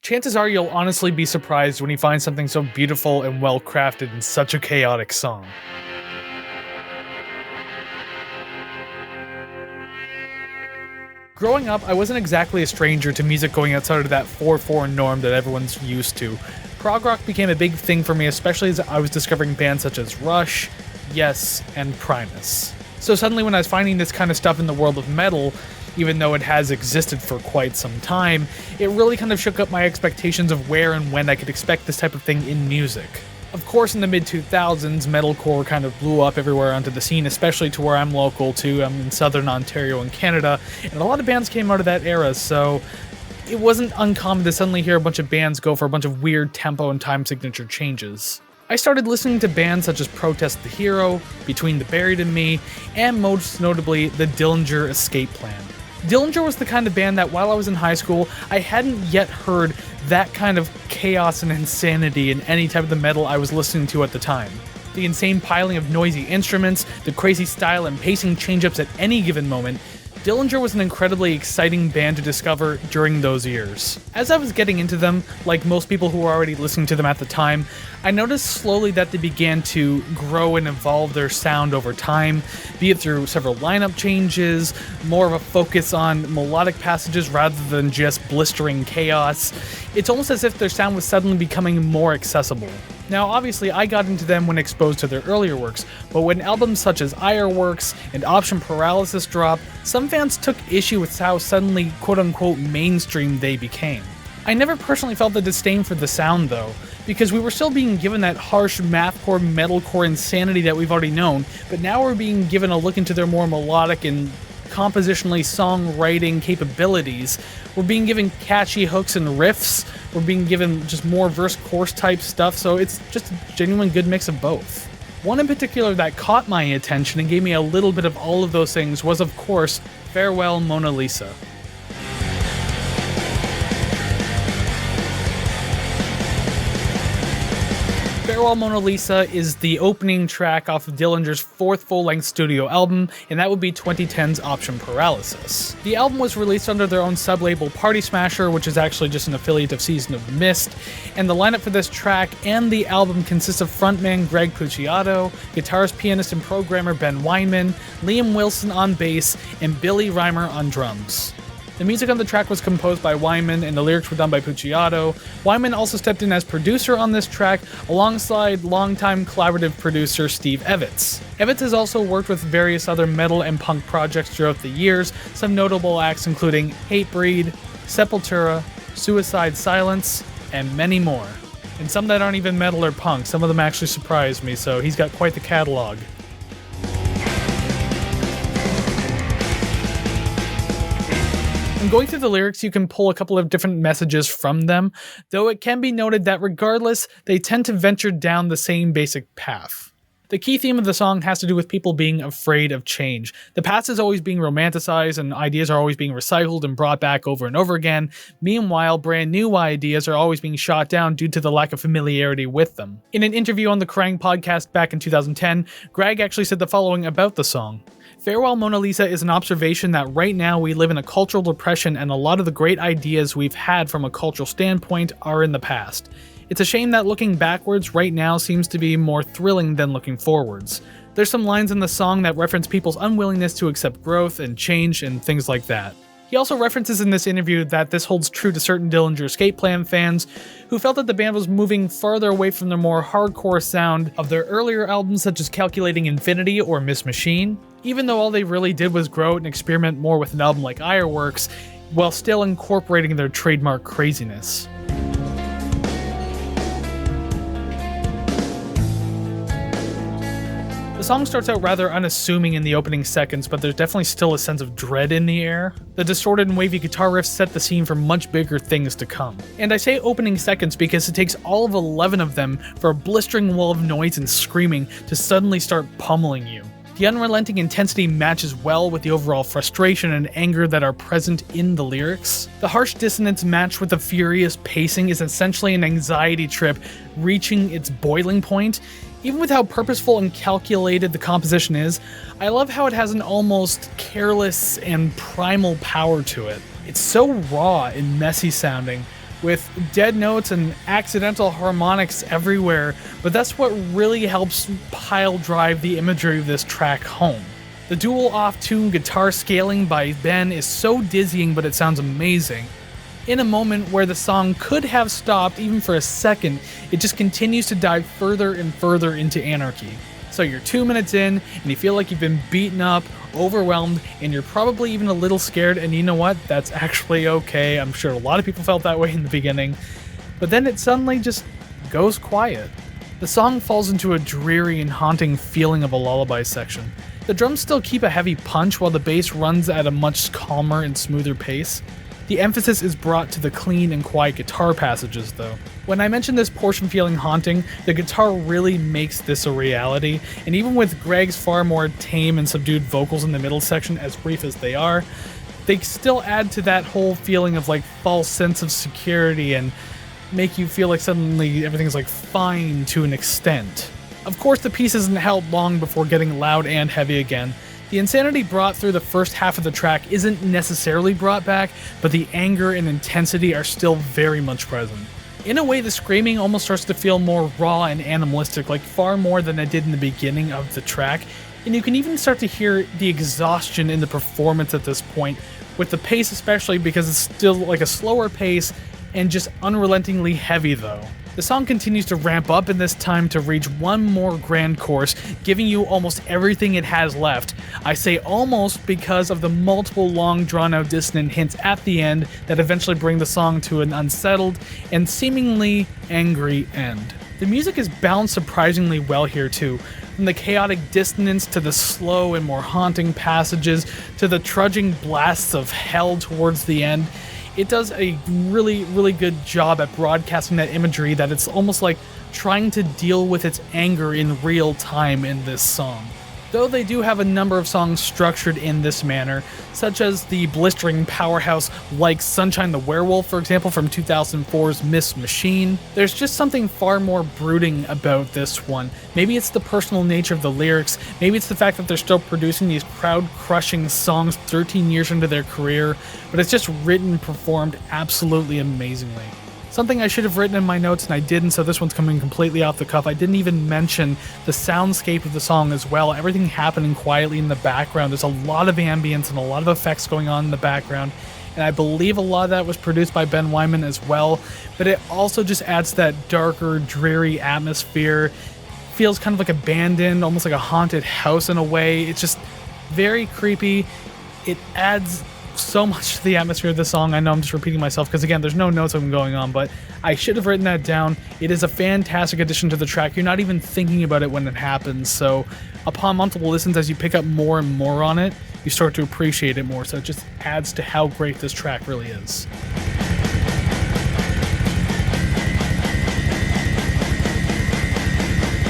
Chances are you'll honestly be surprised when you find something so beautiful and well crafted in such a chaotic song. Growing up, I wasn't exactly a stranger to music going outside of that 4/4 norm that everyone's used to. Prog rock became a big thing for me, especially as I was discovering bands such as Rush, Yes, and Primus. So suddenly when I was finding this kind of stuff in the world of metal, even though it has existed for quite some time, it really kind of shook up my expectations of where and when I could expect this type of thing in music. Of course, in the mid-2000s, metalcore kind of blew up everywhere onto the scene, especially to where I'm local to. I'm in southern Ontario in Canada, and a lot of bands came out of that era, so it wasn't uncommon to suddenly hear a bunch of bands go for a bunch of weird tempo and time signature changes. I started listening to bands such as Protest the Hero, Between the Buried and Me, and most notably, the Dillinger Escape Plan. Dillinger was the kind of band that while I was in high school, I hadn't yet heard that kind of chaos and insanity in any type of the metal I was listening to at the time. The insane piling of noisy instruments, the crazy style and pacing change-ups at any given moment, Dillinger was an incredibly exciting band to discover during those years. As I was getting into them, like most people who were already listening to them at the time, I noticed slowly that they began to grow and evolve their sound over time, be it through several lineup changes, more of a focus on melodic passages rather than just blistering chaos. It's almost as if their sound was suddenly becoming more accessible. Now, obviously, I got into them when exposed to their earlier works, but when albums such as Ironworks and Option Paralysis dropped, some fans took issue with how suddenly quote-unquote mainstream they became. I never personally felt the disdain for the sound, though, because we were still being given that harsh mathcore, metalcore insanity that we've already known, but now we're being given a look into their more melodic and compositionally songwriting capabilities. We're being given catchy hooks and riffs. We're being given just more verse-chorus type stuff, so it's just a genuine good mix of both. One in particular that caught my attention and gave me a little bit of all of those things was, of course, Farewell Mona Lisa. Farewell Mona Lisa is the opening track off of Dillinger's fourth full-length studio album, and that would be 2010's Option Paralysis. The album was released under their own sub-label Party Smasher, which is actually just an affiliate of Season of Mist, and the lineup for this track and the album consists of frontman Greg Puciato, guitarist, pianist, and programmer Ben Weinman, Liam Wilson on bass, and Billy Reimer on drums. The music on the track was composed by Weinman and the lyrics were done by Puciato. Weinman also stepped in as producer on this track alongside longtime collaborative producer Steve Evans. Evans has also worked with various other metal and punk projects throughout the years, some notable acts including Hatebreed, Sepultura, Suicide Silence, and many more. And some that aren't even metal or punk, some of them actually surprised me, so he's got quite the catalog. And going through the lyrics, you can pull a couple of different messages from them, though it can be noted that regardless, they tend to venture down the same basic path. The key theme of the song has to do with people being afraid of change. The past is always being romanticized and ideas are always being recycled and brought back over and over again. Meanwhile, brand new ideas are always being shot down due to the lack of familiarity with them. In an interview on the Kerrang! Podcast back in 2010, Greg actually said the following about the song. Farewell Mona Lisa is an observation that right now we live in a cultural depression and a lot of the great ideas we've had from a cultural standpoint are in the past. It's a shame that looking backwards right now seems to be more thrilling than looking forwards. There's some lines in the song that reference people's unwillingness to accept growth and change and things like that. He also references in this interview that this holds true to certain Dillinger Escape Plan fans who felt that the band was moving farther away from the more hardcore sound of their earlier albums such as Calculating Infinity or Miss Machine, even though all they really did was grow and experiment more with an album like Ironworks, while still incorporating their trademark craziness. The song starts out rather unassuming in the opening seconds, but there's definitely still a sense of dread in the air. The distorted and wavy guitar riffs set the scene for much bigger things to come. And I say opening seconds because it takes all of 11 of them for a blistering wall of noise and screaming to suddenly start pummeling you. The unrelenting intensity matches well with the overall frustration and anger that are present in the lyrics. The harsh dissonance matched with the furious pacing is essentially an anxiety trip reaching its boiling point. Even with how purposeful and calculated the composition is, I love how it has an almost careless and primal power to it. It's so raw and messy sounding, with dead notes and accidental harmonics everywhere, but that's what really helps pile drive the imagery of this track home. The dual off-tune guitar scaling by Ben is so dizzying, but it sounds amazing. In a moment where the song could have stopped even for a second, it just continues to dive further and further into anarchy. So you're 2 minutes in, and you feel like you've been beaten up, overwhelmed, and you're probably even a little scared, and you know what? That's actually okay. I'm sure a lot of people felt that way in the beginning. But then it suddenly just goes quiet. The song falls into a dreary and haunting feeling of a lullaby section. The drums still keep a heavy punch while the bass runs at a much calmer and smoother pace. The emphasis is brought to the clean and quiet guitar passages, though. When I mentioned this portion feeling haunting, the guitar really makes this a reality, and even with Greg's far more tame and subdued vocals in the middle section, as brief as they are, they still add to that whole feeling of like false sense of security and make you feel like suddenly everything's like fine to an extent. Of course, the piece isn't held long before getting loud and heavy again. The insanity brought through the first half of the track isn't necessarily brought back, but the anger and intensity are still very much present. In a way, the screaming almost starts to feel more raw and animalistic, like far more than it did in the beginning of the track, and you can even start to hear the exhaustion in the performance at this point, with the pace especially because it's still like a slower pace and just unrelentingly heavy though. The song continues to ramp up in this time to reach one more grand chorus, giving you almost everything it has left. I say almost because of the multiple long drawn-out dissonant hints at the end that eventually bring the song to an unsettled and seemingly angry end. The music is balanced surprisingly well here too, from the chaotic dissonance to the slow and more haunting passages to the trudging blasts of hell towards the end. It does a really, really good job at broadcasting that imagery that it's almost like trying to deal with its anger in real time in this song. Though they do have a number of songs structured in this manner, such as the blistering powerhouse like Sunshine the Werewolf, for example, from 2004's Miss Machine, there's just something far more brooding about this one. Maybe it's the personal nature of the lyrics, maybe it's the fact that they're still producing these crowd-crushing songs 13 years into their career, but it's just written and performed absolutely amazingly. Something I should have written in my notes and I didn't, so this one's coming completely off the cuff. I didn't even mention the soundscape of the song as well. Everything happening quietly in the background. There's a lot of ambience and a lot of effects going on in the background. And I believe a lot of that was produced by Ben Wyman as well. But it also just adds that darker, dreary atmosphere. Feels kind of like abandoned, almost like a haunted house in a way. It's just very creepy. It adds so much to the atmosphere of the song. I know I'm just repeating myself because again, there's no notes I'm going on, but I should have written that down. It is a fantastic addition to the track. You're not even thinking about it when it happens, so upon multiple listens, as you pick up more and more on it, you start to appreciate it more, so it just adds to how great this track really is.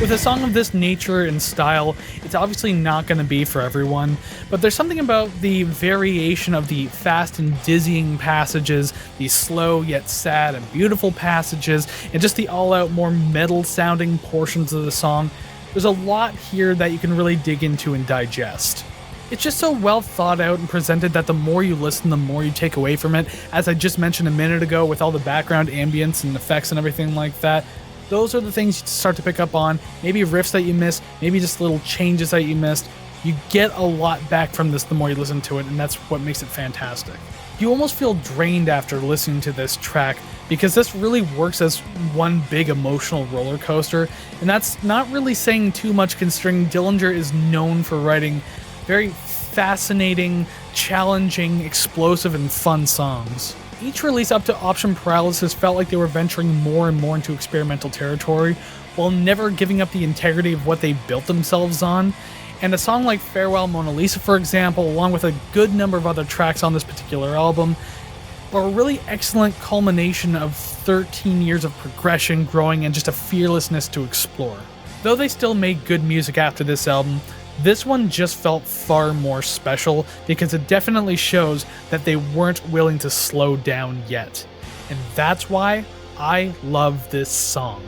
With a song of this nature and style, it's obviously not going to be for everyone, but there's something about the variation of the fast and dizzying passages, the slow yet sad and beautiful passages, and just the all-out more metal-sounding portions of the song. There's a lot here that you can really dig into and digest. It's just so well thought out and presented that the more you listen, the more you take away from it. As I just mentioned a minute ago, with all the background ambience and effects and everything like that, those are the things you start to pick up on. Maybe riffs that you missed, maybe just little changes that you missed. You get a lot back from this the more you listen to it, and that's what makes it fantastic. You almost feel drained after listening to this track because this really works as one big emotional roller coaster, and that's not really saying too much considering Dillinger is known for writing very fascinating, challenging, explosive, and fun songs. Each release up to Option Paralysis felt like they were venturing more and more into experimental territory, while never giving up the integrity of what they built themselves on. And a song like Farewell Mona Lisa, for example, along with a good number of other tracks on this particular album, are a really excellent culmination of 13 years of progression, growing, and just a fearlessness to explore. Though they still made good music after this album, this one just felt far more special because it definitely shows that they weren't willing to slow down yet. And that's why I love this song.